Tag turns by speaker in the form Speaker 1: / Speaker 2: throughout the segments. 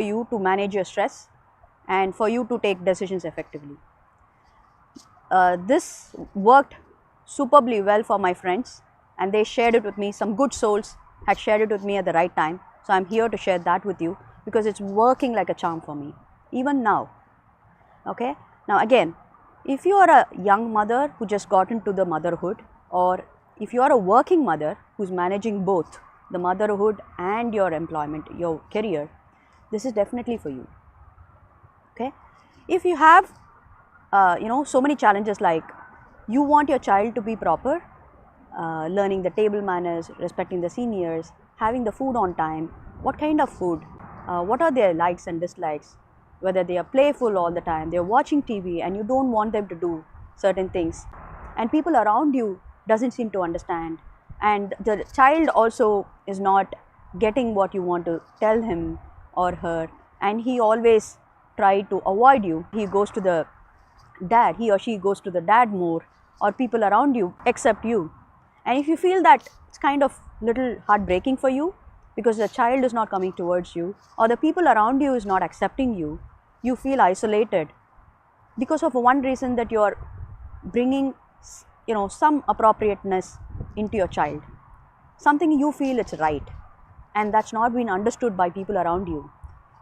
Speaker 1: for you to manage your stress and for you to take decisions effectively. This worked superbly well for my friends, and they shared it with me. Some good souls had shared it with me at the right time. So I'm here to share that with you because it's working like a charm for me, even now. Okay. Now again, if you are a young mother who just got into the motherhood, or if you are a working mother who's managing both the motherhood and your employment, your career, this is definitely for you. Okay. If you have so many challenges, like you want your child to be proper, learning the table manners, respecting the seniors, having the food on time, what kind of food, what are their likes and dislikes, whether they are playful all the time, they are watching TV and you don't want them to do certain things, and people around you doesn't seem to understand, and the child also is not getting what you want to tell him or her, and he always try to avoid you. He goes to the dad, he or she goes to the dad more, or people around you except you. And if you feel that it's kind of little heartbreaking for you because the child is not coming towards you, or the people around you is not accepting you, you feel isolated because of one reason, that you are bringing some appropriateness into your child, something you feel it's right, and that's not been understood by people around you.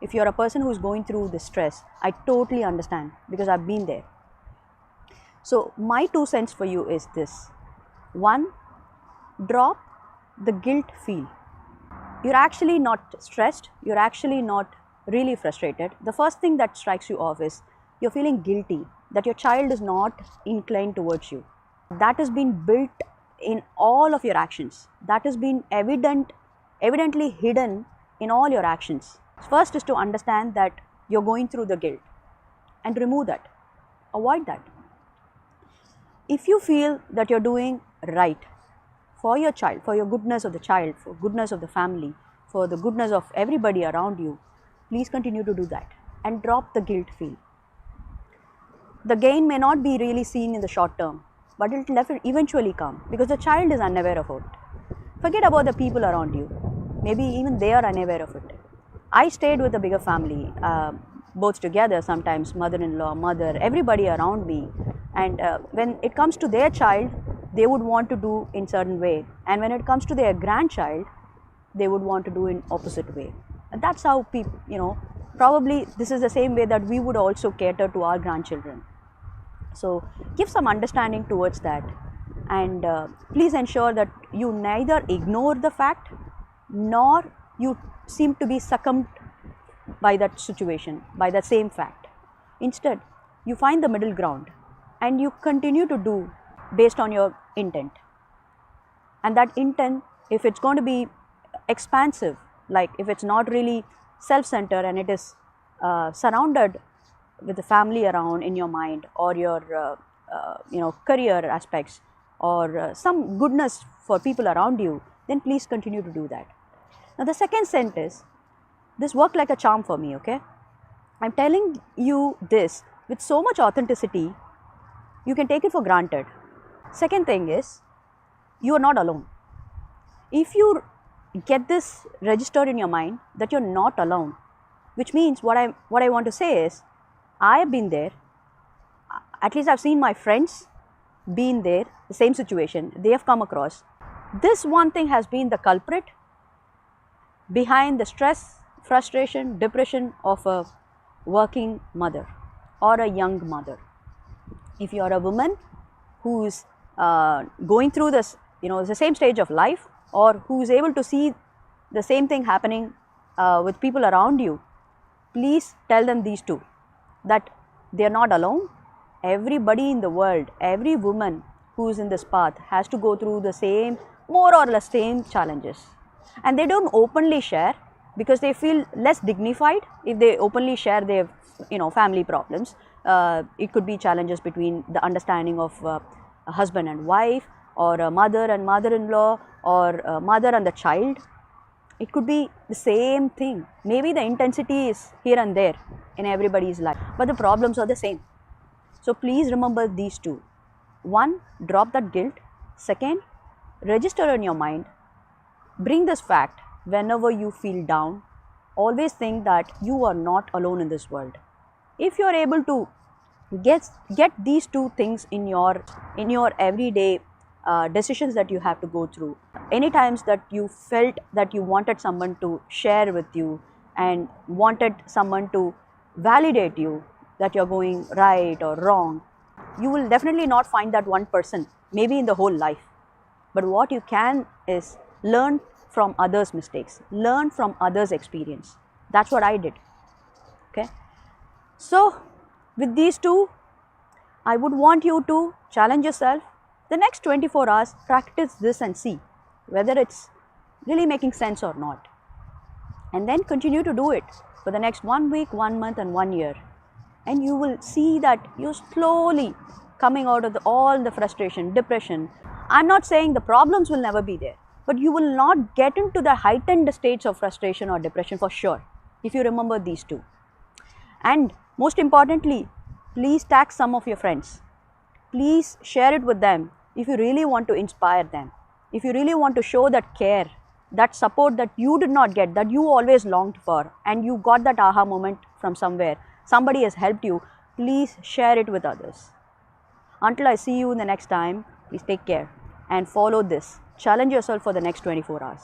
Speaker 1: If you're a person who's going through this stress, I totally understand because I've been there. So my 2 cents for you is this: 1, drop the guilt feel. You're actually not stressed, you're actually not really frustrated. The first thing that strikes you off is you're feeling guilty that your child is not inclined towards you. That has been built in all of your actions. That has been evidently hidden in all your actions. First is to understand that you're going through the guilt and remove that. Avoid that. If you feel that you're doing right for your child, for your goodness of the child, for goodness of the family, for the goodness of everybody around you, please continue to do that and drop the guilt feel. The gain may not be really seen in the short term, but it will eventually come because the child is unaware of it. Forget about the people around you. Maybe even they are unaware of it. I stayed with a bigger family, both together, sometimes mother-in-law, mother, everybody around me. And when it comes to their child, they would want to do in certain way. And when it comes to their grandchild, they would want to do in opposite way. And that's how people, probably this is the same way that we would also cater to our grandchildren. So give some understanding towards that, and please ensure that you neither ignore the fact nor you seem to be succumbed by that situation, by that same fact. Instead, you find the middle ground and you continue to do based on your intent. And that intent, if it's going to be expansive, like if it's not really self-centered and it is surrounded with the family around in your mind, or your career aspects, or some goodness for people around you, then please continue to do that. Now the second sentence, this worked like a charm for me. Okay, I'm telling you this with so much authenticity, you can take it for granted. Second thing is, you are not alone. If you get this registered in your mind that you're not alone, which means what I want to say is, I have been there. At least I've seen my friends been there, the same situation they have come across. This one thing has been the culprit behind the stress, frustration, depression of a working mother or a young mother. If you are a woman who is going through this, the same stage of life, or who is able to see the same thing happening with people around you, please tell them these two, that they are not alone. Everybody in the world, every woman who is in this path has to go through the same, more or less same challenges. And they don't openly share because they feel less dignified if they openly share their family problems. It could be challenges between the understanding of a husband and wife, or a mother and mother-in-law, or a mother and the child. It could be the same thing. Maybe the intensity is here and there in everybody's life, but the problems are the same. So please remember these two. 1, drop that guilt. 2, register in your mind. Bring this fact whenever you feel down always think that you are not alone in this world. If you are able to get these two things in your everyday decisions that you have to go through, any times that you felt that you wanted someone to share with you and wanted someone to validate you that you're going right or wrong, you will definitely not find that one person maybe in the whole life. But what you can is learn from others' mistakes, learn from others' experience. That's what I did. Okay. So with these two, I would want you to challenge yourself. The next 24 hours, practice this and see whether it's really making sense or not. And then continue to do it for the next 1 week, 1 month and 1 year. And you will see that you're slowly coming out of all the frustration, depression. I'm not saying the problems will never be there, but you will not get into the heightened states of frustration or depression for sure if you remember these two. And most importantly, please tag some of your friends. Please share it with them if you really want to inspire them. If you really want to show that care, that support that you did not get, that you always longed for, and you got that aha moment from somewhere, somebody has helped you, please share it with others. Until I see you in the next time, please take care and follow this. Challenge yourself for the next 24 hours.